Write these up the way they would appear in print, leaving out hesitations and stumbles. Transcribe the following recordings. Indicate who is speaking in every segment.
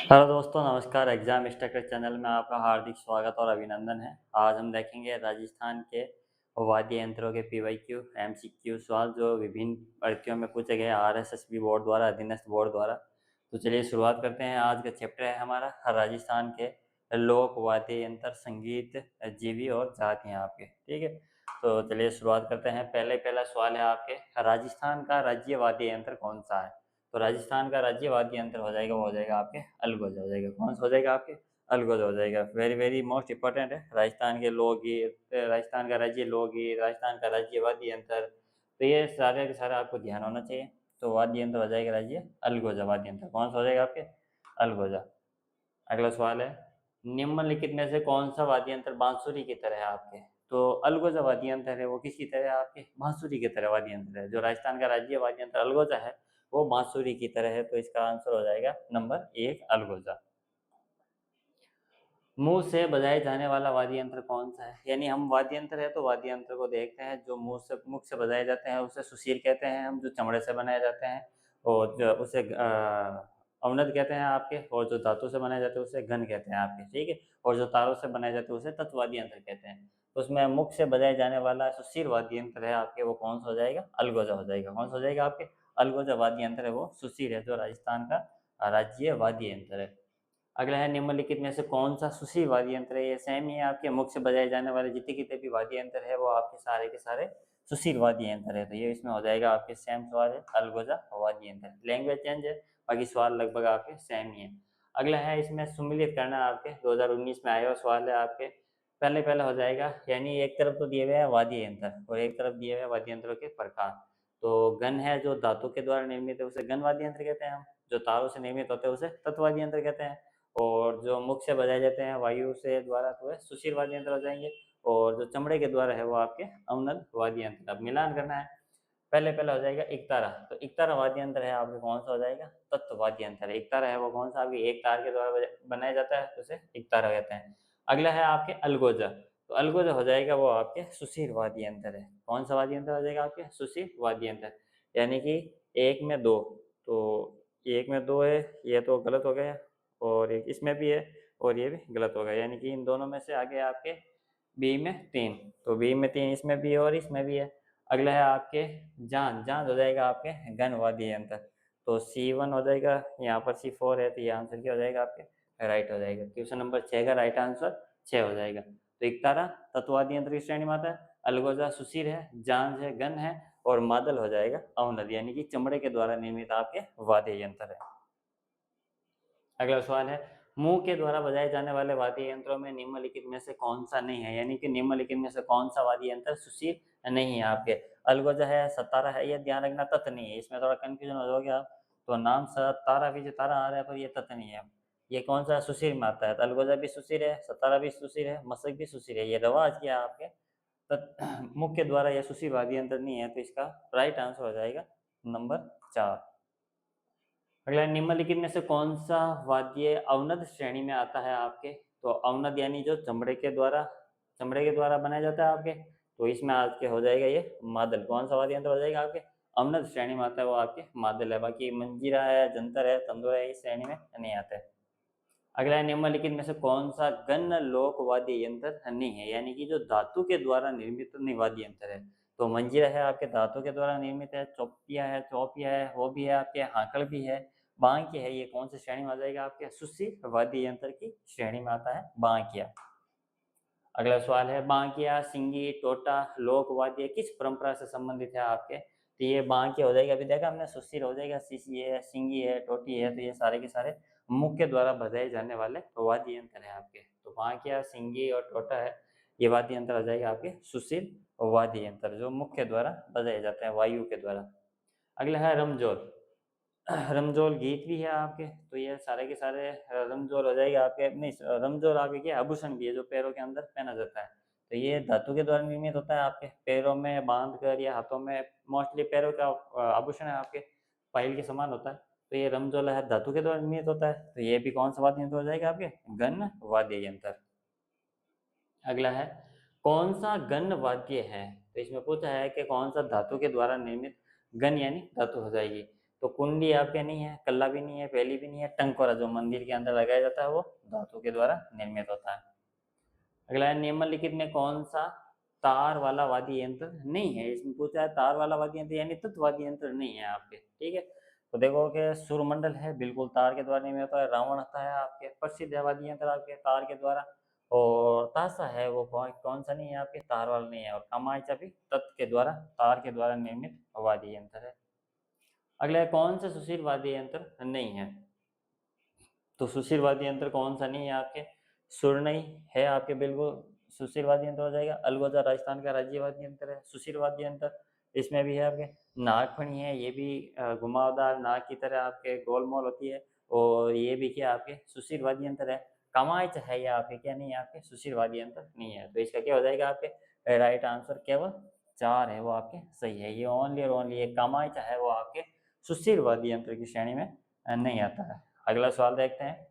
Speaker 1: Hello दोस्तों, नमस्कार। Exam structure channel में आपका हार्दिक स्वागत और अभिनंदन है। आज हम देखेंगे राजस्थान के वाद्य यंत्रों के पीवाईक्यू एमसीक्यू सवाल जो विभिन्न भर्तियों में पूछे गए आरएसएसबी बोर्ड द्वारा, अधीनस्थ बोर्ड द्वारा। तो चलिए शुरुआत करते हैं। आज का चैप्टर है हमारा राजस्थान के लोक वाद्य यंत्र, संगीत, जीवी और जातियाँ आपके। ठीक है, तो चलिए शुरुआत करते हैं। पहला सवाल है आपके, राजस्थान का राज्य वाद्य यंत्र कौन सा है? तो राजस्थान का राज्य वाद्य यंत्र हो जाएगा, वो हो जाएगा आपके अलगोजा हो जाएगा। कौन सा हो जाएगा आपके? अलगोजा हो जाएगा। वेरी वेरी मोस्ट इंपॉर्टेंट है। राजस्थान के लोकगीत, राजस्थान का राज्य लोकगीत, राजस्थान का राज्य वाद्य यंत्र, तो ये सारे के सारे आपको ध्यान होना चाहिए। तो वाद्य यंत्र हो जाएगा राज्य अलगोजा वाद्य यंत्र। कौन सा हो जाएगा आपके? अलगोजा। अगला सवाल है, निम्नलिखित में से कौन सा वाद्य यंत्र बांसुरी की तरह है आपके? तो अलगोजा वाद्य यंत्र है वो किसकी तरह है आपके? बांसुरी की तरह वाद्य यंत्र है। जो राजस्थान का राज्य वाद्य यंत्र अलगोजा है वो बांसुरी की तरह है। तो इसका आंसर हो जाएगा नंबर 1 अलगोजा। मुंह से बजाए जाने वाला वाद्य यंत्र कौन सा है? यानी हम वाद्य यंत्र है तो वाद्य यंत्र को देखते हैं। जो मुख से बजाए जाते हैं उसे सुशील कहते हैं हम। जो चमड़े से बनाए जाते हैं और जो उसे अवनद कहते हैं आपके। और जो धातु से बनाए जाते हैं उसे घन कहते हैं आपके। ठीक है, और जो तारों से बनाए जाते हैं उसे तत्वाद्य यंत्र कहते हैं। तो उसमें मुख से बजाए जाने वाला सुशील वाद्य यंत्र है आपके, वो कौन सा हो जाएगा? अलगोजा हो जाएगा। कौन सा हो जाएगा आपके? अलगोजा वाद्य यंत्र है वो सुशील है, जो राजस्थान का राज्य वाद्य यंत्र है। अगला है, निम्नलिखित में से कौन सा सुशील वाद्य यंत्र है? ये सेम ही है आपके। मुख से बजाए जाने वाले जितने कितने भी वाद्य यंत्र है वो आपके सारे के सारे सुशील वाद्य यंत्र है। तो ये इसमें हो जाएगा आपके सेम सवाल है, अलगोजा वाद्य यंत्र। लैंग्वेज चेंज है, बाकी सवाल लगभग आपके सेम ही है। अगला है, इसमें सुमिलित करना आपके 2019 में आया हुआ सवाल है आपके। पहले हो जाएगा, यानी एक तरफ तो दिए हुए हैं वाद्य यंत्र और एक तरफ दिए हुए हैं वाद्य यंत्रों के प्रकार। तो गन है जो धातु के द्वारा निर्मित है उसे गन वाद्य यंत्र कहते हैं हम। जो तारों से निर्मित होते हैं उसे तत्वाद्य यंत्र कहते हैं। और जो मुख से बजाए जाते हैं वायु से द्वारा तो है सुशील वाद्य यंत्र हो जाएंगे। और जो चमड़े के द्वारा है वो आपके अवनद वाद्य यंत्र। अब मिलान करना है। पहले हो जाएगा इकतारा। तो इकतारा वाद्य यंत्र है आपके, कौन सा हो जाएगा? तत्व वाद्य यंत्र है। इकतारा है वो कौन सा? आपके एक तार के द्वारा बनाया जाता है, उसे इकतारा कहते हैं। अगला है आपके अलगोजा। तो अलगोजा हो जाएगा वो आपके सुशील वाद्य यंत्र है। कौन सा वाद्य यंत्र हो जाएगा आपके? सुशील वाद्य यंत्र। यानी कि एक में दो, तो एक में दो है, ये तो गलत हो गया। और एक इसमें भी है और ये भी गलत हो गया। यानी कि इन दोनों में से आगे आपके बी में तीन, तो बी में तीन इसमें भी है और इसमें भी है। अगला है आपके जान। जान हो जाएगा आपके घन वाद्य यंत्र। तो C1 हो जाएगा, यहाँ पर C4 है, तो ये आंसर क्या हो जाएगा आपके? राइट हो जाएगा। क्वेश्चन नंबर 6 का राइट आंसर 6 हो जाएगा। तो इकतारा तत्वाद्य यंत्र की श्रेणी में आता है, अलगोजा सुशील है, जांज है, गन है, और मादल हो जाएगा अवनद, यानी कि चमड़े के द्वारा निर्मित आपके वाद्य यंत्र है। अगला सवाल है, मुंह के द्वारा बजाए जाने वाले वाद्य यंत्रों में निम्नलिखित में से कौन सा नहीं है? यानी कि निम्नलिखित में से कौन सा वाद्य यंत्र सुशील नहीं है आपके? अलगोजा है, सतारा है, ये ध्यान रखना तत् नहीं है। इसमें थोड़ा कंफ्यूजन हो जाओगे आप। तो नाम सतारा भी तारा आ रहा है पर ये तत् नहीं है। ये कौन सा सुशील में आता है? तो अलगोजा भी सुशील है, सतारा भी सुशील है, मशक भी सुशील है। ये रवाज किया आपके मुख के द्वारा यह सुशील वाद्य यंत्र नहीं है। तो इसका राइट आंसर हो जाएगा नंबर 4। अगला, निम्नलिखित में से कौन सा वाद्य अवनद श्रेणी में आता है आपके? तो अवनद यानी जो चमड़े के द्वारा बनाया जाता है आपके। तो इसमें आपके हो जाएगा ये मादल। कौन सा वाद्य यंत्र हो जाएगा आपके? अवनद श्रेणी में आता है वो आपके मादल है। बाकी मंजीरा है, जंतर है, तंदुरा है, इस श्रेणी में नहीं आते हैं। अगला है, निम्नलिखित में से कौन सा गण लोक वाद्य यंत्र नहीं है? यानी कि जो धातु के द्वारा निर्मित नहीं वाद्य यंत्र है। तो मंजीरा है आपके धातु के द्वारा निर्मित है, चौपिया है वो भी है आपके, हाकड़ भी है, बांकी है। ये कौन सी श्रेणी में आ जाएगा आपके? सुशील वाद्य यंत्र की श्रेणी में आता है बांकिया। अगला सवाल है, बांकिया, सिंगी, टोटा लोक वाद्य किस परंपरा से संबंधित है आपके? तो ये बांकिया हो जाएगा। अभी देखा हमने, सुशील हो जाएगा, सीसी है, सिंगी है, टोटी है। तो ये सारे के सारे मुख के द्वारा बजाए जाने वाले वाद्य यंत्र है आपके। तो बांकिया, सिंगी और टोटा है, ये वाद्य यंत्र आ जाएगा आपके सुशील वाद्य यंत्र, जो मुख के द्वारा बजाए जाते हैं वायु के द्वारा। अगला है रमजोल। रमजोल गीत भी है आपके। तो ये सारे के सारे रमजोल हो जाएगा आपके। नहीं, रमजोल आपके क्या आभूषण भी है जो पैरों के अंदर पहना जाता है। तो ये धातु के द्वारा निर्मित होता है आपके, पैरों में बांध कर या हाथों में। मोस्टली पैरों का आभूषण है आपके, पायल के समान होता है। तो ये रमजोल है, धातु के द्वारा निर्मित होता है। तो ये भी कौन सा वाद्य यंत्र हो जाएगा आपके? गण वाद्य यंत्र। अगला है, कौन सा गण वाद्य है? तो इसमें पूछा है कि कौन सा धातु के द्वारा निर्मित, गण यानी धातु हो जाएगी। तो कुंडी आपके नहीं है, कल्ला भी नहीं है, पहली भी नहीं है। टंकोरा जो मंदिर के अंदर लगाया जाता है वो धातु के द्वारा निर्मित होता है। अगला है निम्नलिखित में कौन सा तार वाला वाद्य यंत्र नहीं है। इसमें पूछा है तार वाला वाद्य यंत्र यानी तत्व वाद्य यंत्र नहीं है आपके, ठीक है। तो देखो कि सूर्यमंडल है, बिल्कुल तार के द्वारा निर्मित होता है। रावण आता है आपके, प्रसिद्ध है वाद्य यंत्र आपके तार के द्वारा। और ताशा है वो कौन सा नहीं है आपके, तार वाला नहीं है। और कमाईचा भी तत्व के द्वारा, तार के द्वारा निर्मित वाद्य यंत्र है। अगला है कौन सा सुशील वाद्य यंत्र नहीं है। तो सुशील वाद्य यंत्र कौन सा नहीं है आपके, सुरनई है आपके, बिल्कुल सुशील वाद्य यंत्र हो जाएगा। अलगोजा राजस्थान का राज्य वाद्य यंत्र है, सुशील वाद्य यंत्र इसमें भी है आपके। नागफणी है, ये भी घुमावदार नाग की तरह आपके गोलमोल होती है, और ये भी क्या आपके सुशील वाद्य यंत्र है। कमाइच है ये आपके क्या नहीं है आपके, सुशील वाद्य यंत्र नहीं है। तो इसका क्या हो जाएगा आपके, राइट आंसर केवल 4 है वो आपके सही है। ये ओनली और ओनली ये कमाइच है वो आपके सुशील वाद्य यंत्र की श्रेणी में नहीं आता है। अगला सवाल देखते हैं,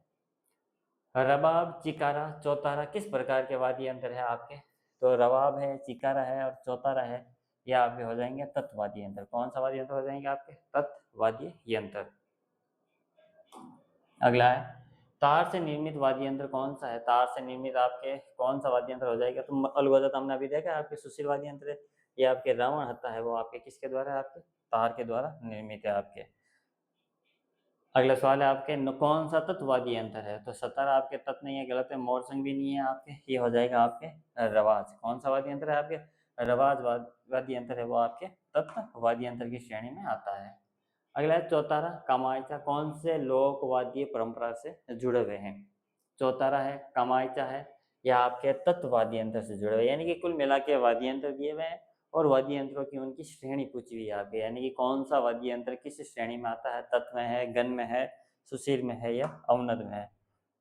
Speaker 1: रबाब, चिकारा, चौतारा किस प्रकार के वाद्य यंत्र है आपके। तो रबाब है, चिकारा है और चौतारा है, ये आपके हो जाएंगे तत्व वाद्य यंत्र। कौन सा वाद्य यंत्र हो जाएंगे आपके, तत्व वाद्य यंत्र। अगला है तार से निर्मित वाद्य यंत्र कौन सा है। तार से निर्मित आपके कौन सा वाद्य यंत्र हो जाएगा। तो अलगोजा तो हमने अभी देखा है आपके सुशील वाद्य यंत्र है। ये आपके रावण हत्ता है वो आपके किसके द्वारा है, आपके तार के द्वारा निर्मित है आपके। अगला सवाल है आपके कौन सा तत्व वाद्य यंत्र है। तो सतार आपके तत्व नहीं है, गलत है। मोरसंग भी नहीं है आपके, ये हो जाएगा आपके रवाज। कौन सा वाद्य यंत्र है आपके, रवाज वाद्य यंत्र है वो आपके तत्व वाद्य यंत्र की श्रेणी में आता है। अगला है चौतारा, कमाईचा कौन से लोक वाद्य परंपरा से जुड़े हुए हैं। चौतारा है, कमाईचा है, या आपके तत्व वाद्य यंत्र से जुड़े हुए, यानी कि कुल मिला के वाद्य यंत्र दिए हुए हैं और वाद्य यंत्रों की उनकी श्रेणी पूछी हुई है आपके, यानी कि कौन सा वाद्य यंत्र किस श्रेणी में आता है, तत्व में है, गण में है, सुशील में है या अवनद में है।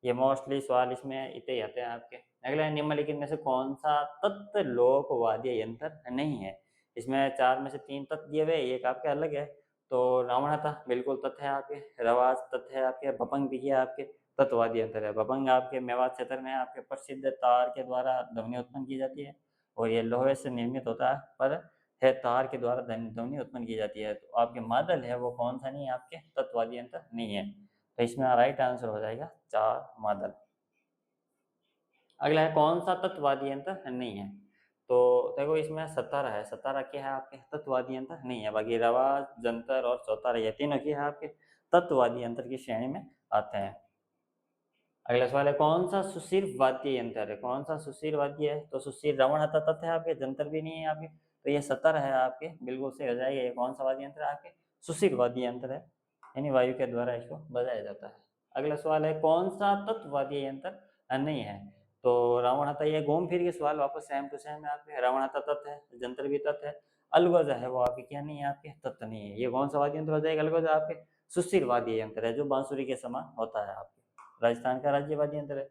Speaker 1: ये मोस्टली सवाल इसमें इतने ही आते हैं आपके। अगला है निम्नलिखित में से कौन सा तत्व लोक वाद्य यंत्र नहीं है। इसमें 4 में से 3 तत्व दिए हुए, एक आपके अलग है। तो रावणता बिल्कुल तथ्य है आपके, रवाज तथ्य है आपके, भपंग भी है आपके तत्ववादी यंत्र है। भपंग आपके मेवात क्षेत्र में आपके प्रसिद्ध तार के द्वारा ध्वनि उत्पन्न की जाती है, और ये लोहे से निर्मित होता है, पर है तार के द्वारा ध्वनि उत्पन्न की जाती है। तो आपके मादल है वो कौन सा नहीं है आपके, तत्ववादी यंत्र नहीं है। तो इसमें राइट आंसर हो जाएगा 4 मादल। अगला है कौन सा तत्ववादी यंत्र नहीं है। तो देखो इसमें सतारा है, सतारा क्या है आपके, तत्ववादी यंत्र नहीं है। बाकी रवाज, जंतर और चौतारा ये तीनों क्या है आपके तत्ववादी यंत्र की श्रेणी में आते हैं। अगला सवाल है कौन सा सुशील वाद्य यंत्र है। कौन सा सुशील वाद्य है। तो सुशील रावण हता तथ्य है आपके, जंतर भी नहीं है आपके, तो ये सतर है आपके, बिल्कुल सही हो जाएगा। ये कौन सा वाद्य यंत्र है आपके, सुशील वाद्य यंत्र है, यानी वायु के द्वारा इसको बजाया जाता है। अगला सवाल है कौन सा तत्व वाद्य यंत्र नहीं है। तो रावण हता, ये घूम फिर के सवाल वापस सेम टू सेम है आपके। रावण हता तत्व है, जंतर भी तत्व है, अलगोजा है वो आपके क्या नहीं है आपके, तत्व नहीं है। ये कौन सा वाद्य यंत्र हो जाएगा, अलगोजा आपके सुशील वाद्य यंत्र है, जो बांसुरी के समान होता है आपके, राजस्थान का राज्य वाद्य यंत्र है।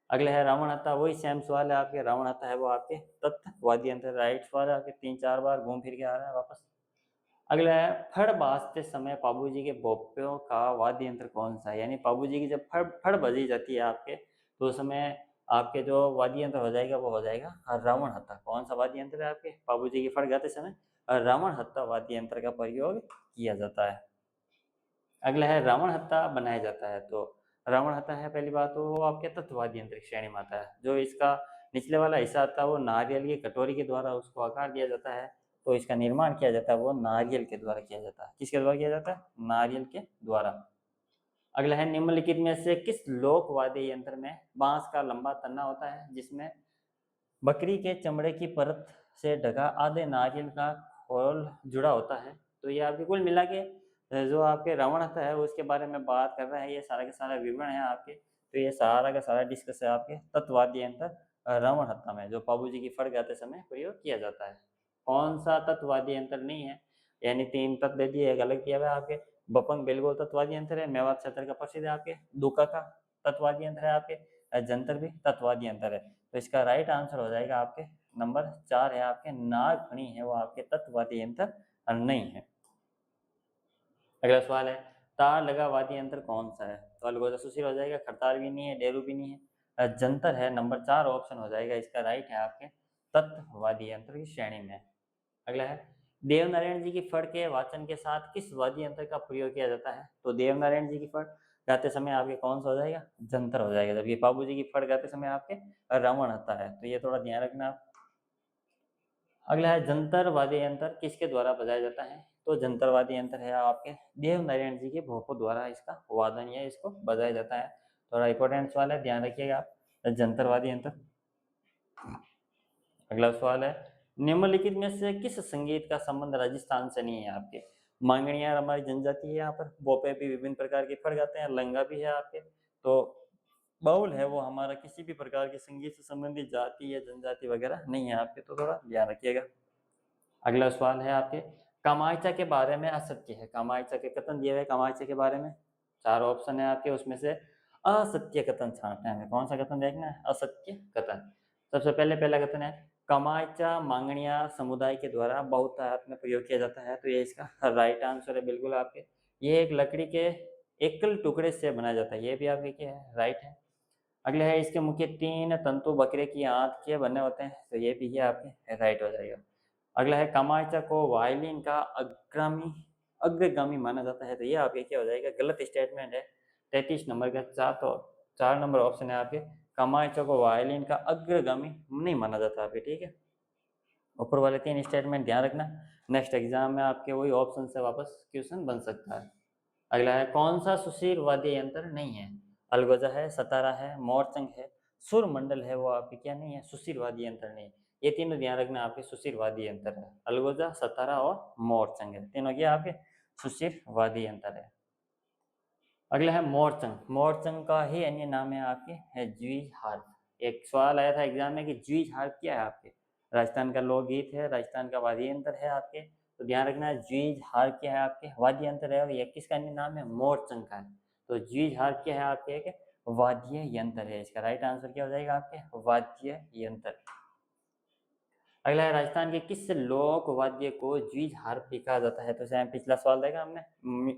Speaker 1: अगले है रावण हत्था, वही सेम सवाल है आपके। रावण हत्था है वो आपके तत्व वाद्य यंत्र, राइट सवाल है आपके, 3-4 बार घूम फिर के आ रहा है वापस। अगला है फड़ बाजते समय बाबूजी के भोप्यों का वाद्य यंत्र कौन सा है। यानी बाबूजी की जब फड़ फड़ बजी जाती है आपके, तो उस समय आपके जो वाद्य यंत्र हो जाएगा वो हो जाएगा रावण हत्था। कौन सा वाद्य यंत्र है आपके, बाबूजी की फड़ गाते समय रावण हत्था वाद्य यंत्र का प्रयोग किया जाता है। अगला है रावण हत्था बनाया जाता है। तो रावण हत्था है पहली बात तो वो आपके तत्ववादी यंत्र श्रेणी में आता है। जो इसका निचले वाला हिस्सा आता है वो नारियल की कटोरी के द्वारा उसको आकार दिया जाता है। तो इसका निर्माण किया जाता है वो नारियल के द्वारा किया जाता है। किसके द्वारा किया जाता है, नारियल के द्वारा। अगला है निम्नलिखित में से किस लोक वाद्य यंत्र में बांस का लंबा तन्ना होता है, जिसमें बकरी के चमड़े की परत से ढका आधे नारियल का खोल जुड़ा होता है। तो ये आपके कुल मिला के जो आपके रावण हत्था है उसके बारे में बात कर रहा है। ये सारा का सारा विवरण है आपके। तो ये सारा का सारा डिस्कस है आपके तत्ववाद्य यंत्र रावण हत्था में, जो बाबूजी की फड़ गाते समय प्रयोग किया जाता है। कौन सा तत्ववाद्य यंत्र नहीं है, यानी 3 तत्व दे दिए, एक अलग किया हुआ है आपके। बपंग बेलगोल तत्ववाद्य यंत्र है, मेवात क्षेत्र का प्रसिद्ध है आपके। दुका का तत्ववाद्य यंत्र है आपके, जंतर भी तत्ववाद्य यंत्र है। तो इसका राइट आंसर हो जाएगा आपके नंबर 4 है आपके नागफणी है वो आपके तत्ववाद्य यंत्र नहीं है। अगला सवाल है तार लगा वाद्य यंत्र कौन सा है। तो अलगोजा सुशील हो जाएगा, खड़ताल भी नहीं है, डेरू भी नहीं है, जंतर है, नंबर 4 ऑप्शन हो जाएगा इसका राइट है आपके तत्ववादी यंत्र की श्रेणी में। अगला है देवनारायण जी की फड़ के वाचन के साथ किस वाद्य यंत्र का प्रयोग किया जाता है? तो देवनारायण जी की फड़ गाते समय आपके कौन सा हो जाएगा? जंतर हो जाएगा। जबकि बाबू जी की फड़ गाते समय आपके रावण आता है। तो ये थोड़ा ध्यान रखना आप। अगला है जंतर वाद्य यंत्र किसके द्वारा बजाया जाता है? तो जंतर वाद्य यंत्र है आपके देवनारायण जी के भोपों द्वारा इसका वादन या इसको बजाया जाता है। थोड़ा इंपॉर्टेंट सवाल है, ध्यान रखिएगा आप। जंतर वाद्य यंत्र। अगला सवाल है निम्नलिखित में से किस संगीत का संबंध राजस्थान से नहीं है आपके? मांगणियार हमारी जनजाति है, यहाँ पर बोपे भी विभिन्न प्रकार के फड़ गाते हैं, लंगा भी है आपके। तो बाउल है वो हमारा किसी भी प्रकार के संगीत से संबंधित जाति या जनजाति वगैरह नहीं है आपके, तो थोड़ा ध्यान रखिएगा। अगला सवाल है आपके कामायचा के बारे में असत्य है। कामायचा के कथन दिए हुए कामायचा के बारे में 4 ऑप्शन है आपके, उसमें से असत्य कथन छांटना है हमें। कौन सा कथन देखना है? असत्य कथन। सबसे पहला कथन है कामायचा मांगणिया समुदाय के द्वारा बहुतायत में प्रयोग किया जाता है। तो ये इसका राइट आंसर है बिल्कुल आपके। ये एक लकड़ी के एकल टुकड़े से बनाया जाता है, ये भी आपके क्या है? राइट है। अगले है इसके मुख्य 3 तंतु बकरे की आंत के बने होते हैं। तो ये भी है आपके राइट हो जाएगा। अगला है कामायचा को वायलिन का अग्रगामी माना जाता है। तो ये आपके क्या हो जाएगा? गलत स्टेटमेंट है। 33 नंबर का 4 नंबर ऑप्शन है आपके कामायचा को वायलिन का अग्रगामी नहीं माना जाता आपके, ठीक है। ऊपर वाले 3 स्टेटमेंट ध्यान रखना, नेक्स्ट एग्जाम में आपके वही ऑप्शन से वापस क्वेश्चन बन सकता है। अगला है कौन सा सुशीर वाद्य यंत्र नहीं है? अलगोजा है, सतारा है, मोरचंग है, सुर मंडल है, वो आपके क्या नहीं है? सुशीर वाद्य यंत्र नहीं। ये तीनों ध्यान रखना आपके सुशीर वाद्य यंत्र है। अलगोजा, सतारा और मोरचंग है, तीनों क्या आपके सुशीर वाद्य यंत्र है। अगला है मोरचंग। मोरचंग का ही अन्य नाम है आपके है ज्वीज हार्प। एक सवाल आया था एग्जाम में कि ज्वीज हार्प क्या है आपके? राजस्थान का लोकगीत है, राजस्थान का वाद्य यंत्र है आपके। तो ध्यान रखना ज्वीज हार्प क्या है आपके? वाद्य यंत्र है। और ये किसका अन्य नाम है? मोरचंग का है। तो ज्वीज हार्प क्या है आपके? एक वाद्य यंत्र है। इसका राइट आंसर क्या हो जाएगा आपके? वाद्य यंत्र। अगला है राजस्थान के किस लोक वाद्य को ज्वीज हार्प भी कहा जाता है? तो पिछला सवाल देखा हमने,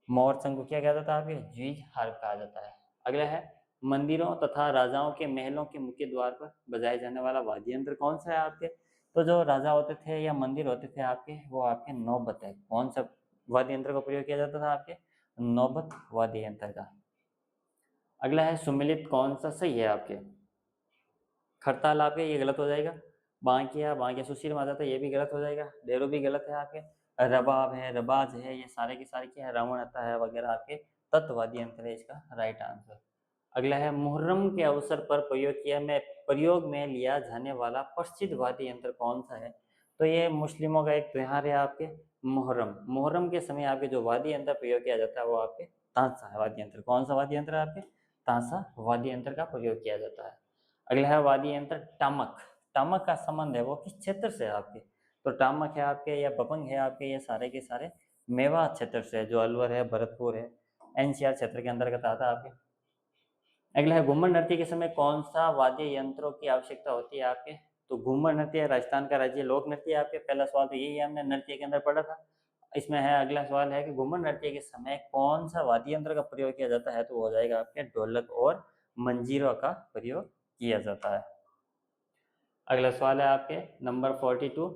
Speaker 1: मोरचंग को क्या कहा जाता है आपके? ज्वीज हार्प कहा जाता है। अगला है मंदिरों तथा राजाओं के महलों के मुख्य द्वार पर बजाए जाने वाला वाद्य यंत्र कौन सा है आपके? तो जो राजा होते थे या मंदिर होते थे आपके, वो आपके नौबत है। कौन सा वाद्य यंत्र का प्रयोग किया जाता था आपके? नौबत वाद्य यंत्र का। अगला है सुमिलित कौन सा सही है आपके? खड़ताल आपके ये गलत हो जाएगा। बांकिया सुशील में आ जाता है, ये भी गलत हो जाएगा। डेरो भी गलत है आपके। रबाब है, रबाज है, ये सारे के सारे क्या है? रावण आता है वगैरह आपके तत्वादी यंत्र है इसका राइट आंसर। अगला है मुहर्रम के अवसर पर प्रयोग में लिया जाने वाला प्रसिद्ध वाद्य यंत्र कौन सा है? तो ये मुस्लिमों का एक त्योहार है आपके मुहर्रम। मुहर्रम के समय आपके जो वाद्य यंत्र प्रयोग किया जाता है वो आपके तांसा है वाद्य यंत्र। कौन सा वाद्य यंत्र है आपके? तांसा वाद्य यंत्र का प्रयोग किया जाता है। अगला है वाद्य यंत्र टामक। टामक का संबंध है वो किस क्षेत्र से है आपके? तो टामक है आपके या बपंग है आपके, ये सारे के सारे मेवात क्षेत्र से है, जो अलवर है, भरतपुर है, एनसीआर क्षेत्र के अंतर्गत आता है आपके। अगला है घूमर नृत्य के समय कौन सा वाद्य यंत्रों की आवश्यकता होती है आपके? तो घूमर नृत्य राजस्थान का राज्य लोक नृत्य है आपके। पहला सवाल तो यही है, हमने नृत्य के अंदर पढ़ा था। इसमें है अगला सवाल है कि घूमर नृत्य के समय कौन सा वाद्य यंत्र का प्रयोग किया जाता है? तो हो जाएगा आपके ढोलक और मंजीरों का प्रयोग किया जाता है। अगला सवाल है आपके नंबर 42।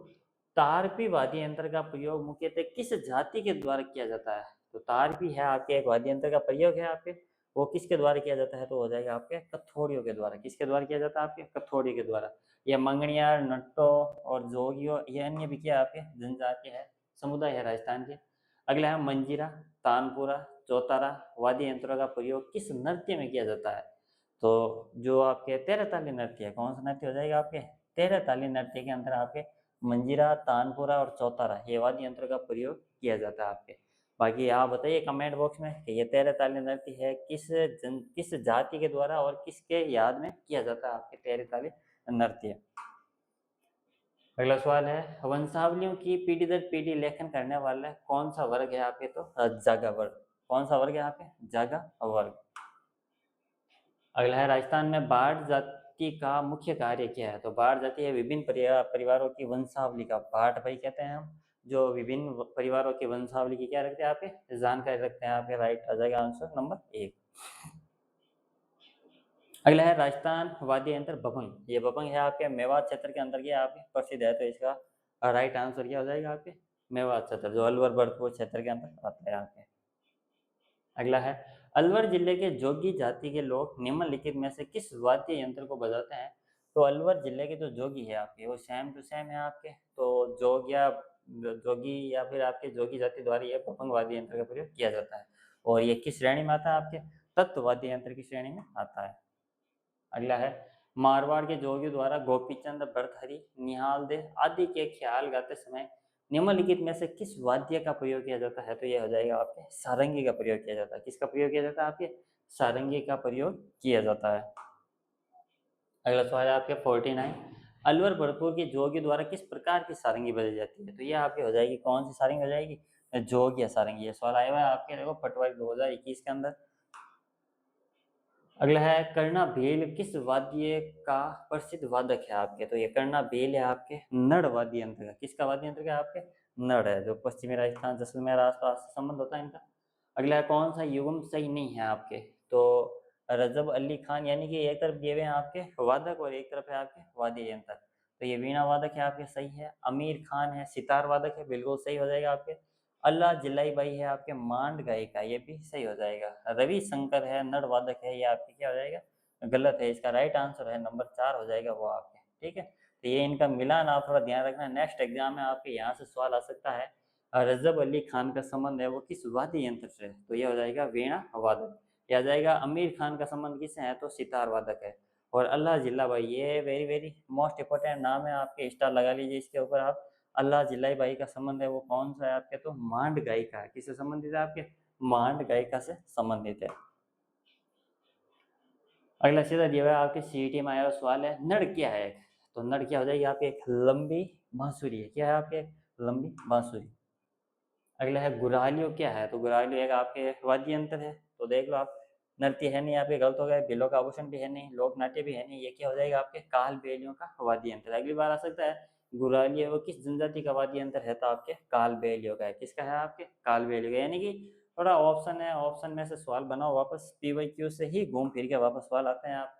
Speaker 1: तारपी वाद्य यंत्र का प्रयोग मुख्यतः किस जाति के द्वारा किया जाता है? तो तारपी है आपके एक वाद्य यंत्र का प्रयोग है आपके, वो किसके द्वारा किया जाता है? तो हो जाएगा आपके कथोड़ियों के द्वारा। किसके द्वारा किया जाता है आपके? कथोड़ी के द्वारा। ये मंगनियार, नट्टो और जोगियो ये अन्य भी क्या आपके जनजाति है, समुदाय है राजस्थान के। अगला है मंजीरा, तानपुरा, चौतारा वाद्य यंत्रों का प्रयोग किस नृत्य में किया जाता है? तो जो आपके 13 ताली नृत्य है, कौन सा नृत्य हो जाएगा आपके? 13 ताली नृत्य के अंदर आपके मंजीरा, तानपुरा और चौतारा ये वाद्य यंत्र का प्रयोग किया जाता है आपके। बाकी आप बताइए कमेंट बॉक्स में कि ये 13 ताली नृत्य है किस जाति के द्वारा और किसके याद में किया जाता है आपके 13 ताली नृत्य। अगला सवाल है वंशावलियों की पीढ़ी दर पीढ़ी लेखन करने वाला कौन सा वर्ग है आपके? तो जागा वर्ग। कौन सा वर्ग है आपके? जागा वर्ग। अगला है राजस्थान में बाढ़ जाति का मुख्य कार्य क्या है? तो बाढ़ जाति है विभिन्न परिवारों की वंशावली का पाठ भाई कहते हैं हम, जो विभिन्न परिवारों की वंशावली की क्या रखते हैं आपके जानकारी रखते हैं आपके। राइट आ जाएगा आंसर नंबर 1। अगला है राजस्थान वाद्य यंत्र बभंग। ये बभंग है आपके मेवात क्षेत्र के अंदर आपके प्रसिद्ध है, तो इसका राइट आंसर क्या हो जाएगा आपके? मेवात क्षेत्र, जो अलवर भरतपुर क्षेत्र के अंदर आता है आपके। अगला है, अलवर जिले के जोगी जाति के लोग निम्नलिखित में से किस वाद्य यंत्र को बजाते हैं? तो अलवर जिले के जो जोगी है आपके, वो सेम टू सेम है आपके। तो जोगी या फिर आपके जोगी जाति द्वारा ये पतंग वाद्य यंत्र का प्रयोग किया जाता है। और ये किस श्रेणी में आता है आपके? तत्व वाद्य यंत्र की श्रेणी में आता है। अगला है, मारवाड़ के जोगियों द्वारा गोपीचंद, भर्तहरि, निहाल दे आदि के ख्याल गाते समय निम्नलिखित में से किस वाद्य का प्रयोग किया जाता है? तो यह हो जाएगा आपके सारंगी का प्रयोग किया जाता है। किसका प्रयोग किया जाता है आपके? सारंगी का प्रयोग किया जाता है। अगला सवाल है आपके 49, अलवर भरतपुर के जोगियों द्वारा किस प्रकार की सारंगी बजाई जाती है? तो यह आपकी हो जाएगी, कौन सी सारंगी हो जाएगी? जोग या सारंगी। ये सवाल आया हुआ है आपके, देखो पटवारी 2021 के अंदर। अगला है, कर्णा भील किस वाद्य का प्रसिद्ध वादक है आपके? तो ये कर्णा भील है आपके नड़ वाद्य यंत्र का। किसका वाद्य यंत्र का आपके? नड़ है, जो पश्चिमी राजस्थान, जैसलमेर आसपास से संबंध होता है इनका। अगला है, कौन सा युग्म सही नहीं है आपके? तो रजब अली खान, यानी कि एक तरफ दिए हुए हैं आपके वादक और एक तरफ है आपके वाद्य यंत्र। तो ये वीणा वादक है आपके, सही है। अमीर खान है सितार वादक है, बिल्कुल सही हो जाएगा आपके। अल्लाह जिलाई बाई है आपके मांड गायिका, ये भी सही हो जाएगा। रवि शंकर है नर वादक है, ये आपके क्या हो जाएगा? गलत है। इसका राइट आंसर है नंबर 4 हो जाएगा वो आपके। ठीक है, तो ये इनका मिलान आप थोड़ा ध्यान रखना। नेक्स्ट एग्जाम में आपके यहाँ से सवाल आ सकता है, रजब अली खान का संबंध है वो किस वाद्य यंत्र से? तो ये हो जाएगा वीणा वादक। यह आ जाएगा आमिर खान का संबंध किससे है? तो सितार वादक है। और अल्लाह जिल्ला भाई, ये वेरी वेरी मोस्ट इंपोर्टेंट नाम है आपके, स्टार लगा लीजिए इसके ऊपर आप। अल्लाह जिलाई बाई का संबंध है वो कौन सा है आपके? तो मांड गायिका है। किससे संबंधित है आपके? मांड गायिका से संबंधित है। अगला सीधा दिया हुआ है आपके, सीईटी में आया हुआ सवाल है, नड़ क्या है? तो नड़ क्या हो जाएगी आपकी? एक लंबी बांसुरी है। क्या है आपके? लंबी बांसुरी। अगला है, गुरालियो क्या है? तो गुरालियो एक आपके वाद्य यंत्र है। तो देख लो आप, नृत्य है नहीं आपके, गलत हो गए। बिलो का आभूषण भी है नहीं, लोक नाट्य भी है नहीं। ये क्या हो जाएगा आपके? काल बेलियों का वाद्य यंत्र। अगली बार आ सकता है, गुरालियो वो किस जनजाति का वाद्य यंत्र है? तो आपके काल बेलियों का है। किसका है आपके? काल बेलियों का। यानी कि थोड़ा ऑप्शन है, ऑप्शन में से सवाल बनाओ वापस, पीवाईक्यू से ही घूम फिर के वापस सवाल आते हैं आप।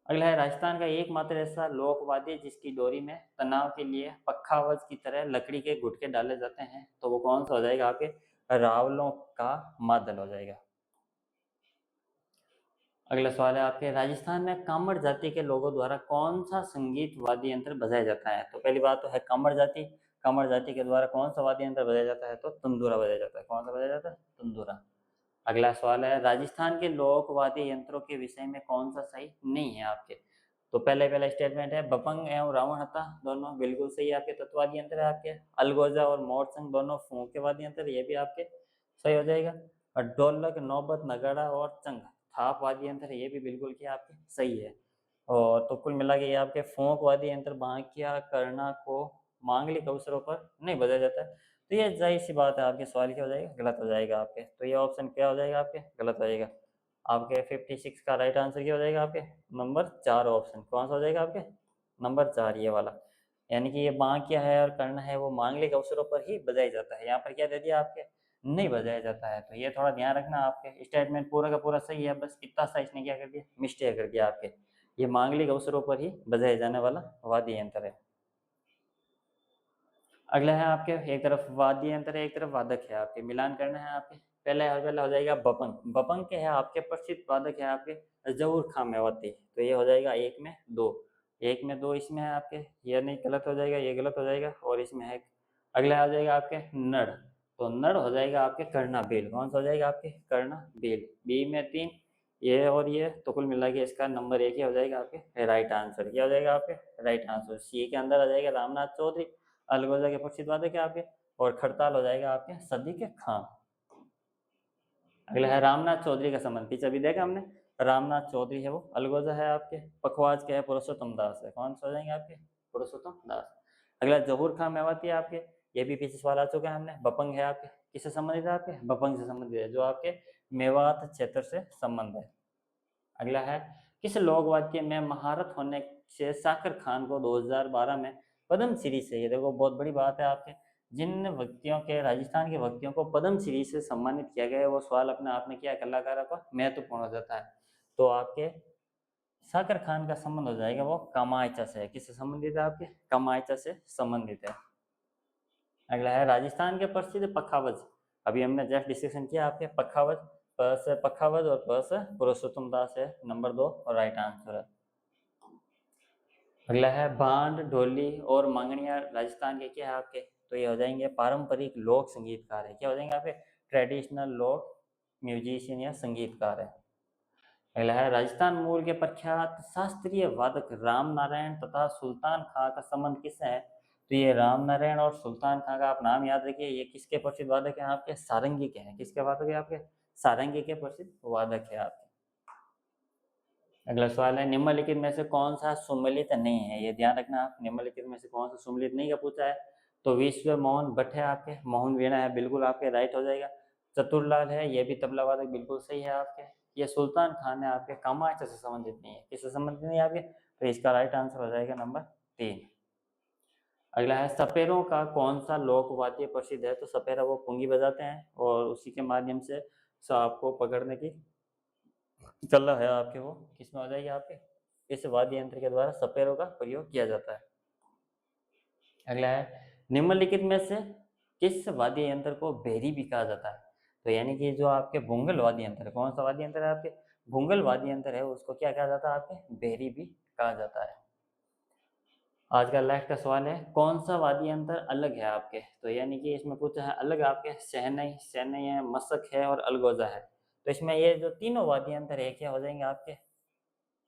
Speaker 1: अगला है, राजस्थान का एकमात्र ऐसा लोकवाद्य जिसकी डोरी में तनाव के लिए पखावज की तरह लकड़ी के गुटके डाले जाते हैं। तो वो कौन सा हो जाएगा आपके? रावलों का मादल हो जाएगा। अगला सवाल है आपके, राजस्थान में कामड़ जाति के लोगों द्वारा कौन सा संगीत वाद्य यंत्र बजाया जाता है? तो पहली बात तो है कामड़ जाति। कामड़ जाति के द्वारा कौन सा वाद्य यंत्र बजाया जाता है? तो तंदूरा बजाया जाता है। कौन सा बजाया जाता है? तंदूरा। अगला सवाल है, राजस्थान के लोक वाद्य यंत्रों के विषय में कौन सा सही नहीं है आपके? तो पहला स्टेटमेंट है, बपंग एवं रावण हत्ता दोनों बिल्कुल सही आपके तत्वादी यंत्र है आपके। अलगोजा और मोरसंग दोनों फूंक के वाद्य यंत्र, ये भी आपके सही हो जाएगा। और ढोलक, नौबत, नगाड़ा और चंग थाप वाद्य यंत्र है, ये भी बिल्कुल क्या आपके सही है। और तो कुल मिला के ये आपके फोंक वाद्य यंत्र बांकिया करना को मांगलिक अवसरों पर नहीं बजाया जाता है। तो ये जाहिर सी बात है, आपके सवाल क्या हो जाएगा? गलत हो जाएगा आपके। तो ये ऑप्शन क्या हो जाएगा आपके? गलत हो जाएगा। आपके 56 का राइट आंसर क्या हो जाएगा आपके? Number 4 option. कौन सा हो जाएगा आपके? नंबर 4 ये वाला। यानी कि ये बांकिया है और कर्ण है वो मांगलिक अवसरों पर ही बजाया जाता है। यहाँ पर क्या दे दिया आपके? नहीं बजाया जाता है। तो ये थोड़ा ध्यान रखना, आपके स्टेटमेंट पूरा का पूरा सही है, बस इतना सा इसने क्या कर दिया? मिस्टेक कर दिया आपके। ये मांगलिक अवसरों पर ही बजाए जाने वाला वाद्य यंत्र है। अगला है आपके, एक तरफ वाद्य यंत्र है, एक तरफ वादक है, आपके मिलान करना है आपके। पहला हो जाएगा बपंग। बपंग के है आपके प्रसिद्ध वादक है आपके जहूर खां मेवाती। तो ये हो जाएगा एक में दो, एक में दो इसमें है आपके। ये नहीं, गलत हो जाएगा, ये गलत हो जाएगा और इसमें है। अगला हो जाएगा आपके नड़। तो नड़ हो जाएगा आपके कर्णा बेल। कौन सा हो जाएगा आपके? कर्णा बेल। बी में 3, ये और ये, तो कुल मिला के इसका नंबर 1 ही हो जाएगा आपके राइट आंसर। क्या हो जाएगा आपके? Right answer. सी के अंदर आ जाएगा रामनाथ चौधरी, अलगोजा के प्रसिद्ध वादक है आपके। और खड़ताल हो जाएगा आपके सदी के खां। अगला है, रामनाथ चौधरी का संबंध पीछे अभी देखा हमने। रामनाथ चौधरी है वो अलगोजा है आपके। पखवाज के है पुरुषोत्तम दास है। कौन सा हो जाएंगे आपके? पुरुषोत्तम दास। अगला जहूर खां मेवाती है आपके, ये भी पीछे सवाल आ चुका है हमने। बपंग है आपके, किससे संबंधित है आपके? बपंग से संबंधित है, जो आपके मेवात क्षेत्र से संबंध है। अगला है, किस लोक वाद्य में महारत होने से साकर खान को 2012 में पद्म श्री से, ये देखो बहुत बड़ी बात है आपके, जिन व्यक्तियों के, राजस्थान के व्यक्तियों को पद्म श्री से सम्मानित किया गया है, वो सवाल अपने आप में क्या कलाकारों का महत्वपूर्ण हो जाता है। तो आपके साकर खान का संबंध हो जाएगा वो कमायचा से। किससे संबंधित है आपके? कमायचा से संबंधित है। अगला है राजस्थान के प्रसिद्ध पखावज। अभी हमने जस्ट डिस्कशन किया आपके पखावज, प से पखावज और प से पुरुषोत्तम दास है नंबर 2 और राइट आंसर है। अगला है भांड, ढोली और मंगनिया राजस्थान के क्या है आपके? तो ये हो जाएंगे पारंपरिक लोक संगीतकार है। क्या हो जाएंगे आपके? ट्रेडिशनल लोक म्यूजिशियन या संगीतकार है। अगला है राजस्थान मूल के प्रख्यात शास्त्रीय वादक राम नारायण तथा सुल्तान खां का संबंध किससे है? तो ये राम नारायण और सुल्तान खां का आप नाम याद रखिए। ये किसके प्रसिद्ध वादक हैं आपके? सारंगी के हैं। किसके वादक है आपके? सारंगी के प्रसिद्ध वादक है आपके। अगला सवाल है निम्नलिखित में से कौन सा सुमेलित नहीं है? ये ध्यान रखना आप, निम्नलिखित में से कौन सा सुमेलित नहीं का पूछा है। तो विश्व मोहन भट्ट है आपके, मोहन वीणा है, बिल्कुल आपके राइट हो जाएगा। चतुरलाल है, ये भी तबला वादक, बिल्कुल सही है आपके। ये सुल्तान खान है आपके, कामाख्या से संबंधित नहीं है। किससे संबंधित नहीं है आपके? तो इसका राइट आंसर हो जाएगा नंबर 3। अगला है सपेरों का कौन सा लोक वाद्य प्रसिद्ध है? तो सपेरा वो पुंगी बजाते हैं और उसी के माध्यम से सांप को पकड़ने की कला है आपके, वो किसमें हो जाएगी आपके? इस वाद्य यंत्र के द्वारा सपेरों का प्रयोग किया जाता है। अगला है निम्नलिखित में से किस वाद्य यंत्र को भेरी भी कहा जाता है? तो यानी कि जो आपके भुंगल वाद्य यंत्र है, कौन सा वाद्य यंत्र है आपके? भुंगल वाद्य यंत्र है, उसको क्या कहा जाता है आपके? भेरी भी कहा जाता है। आज का लास्ट का सवाल है कौन सा वाद्य यंत्र अलग है आपके? तो यानी कि इसमें पूछा है अलग आपके शहनाई, शहनाई है, मशक है और अलगोजा है। तो इसमें ये जो तीनों वाद्य यंत्र है क्या हो जाएंगे आपके?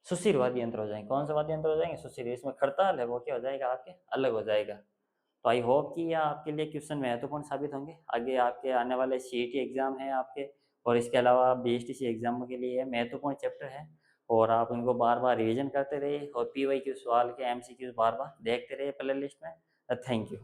Speaker 1: सुशीर वाद्य यंत्र हो जाएंगे। कौन सा वाद्य यंत्र हो जाएंगे? सुशीर। इसमें खड़ताल है वो क्या हो जाएगा आपके? अलग हो जाएगा। तो आई होप कि यह आपके लिए क्वेश्चन महत्वपूर्ण साबित होंगे। आगे आपके आने वाले सीईटी एग्जाम है आपके, और इसके अलावा बीएसटीसी एग्जाम के लिए महत्वपूर्ण चैप्टर है, और आप उनको बार बार रिवीजन करते रहिए और पीवाईक्यू सवाल के एमसीक्यू बार बार देखते रहिए प्ले लिस्ट में। Thank you.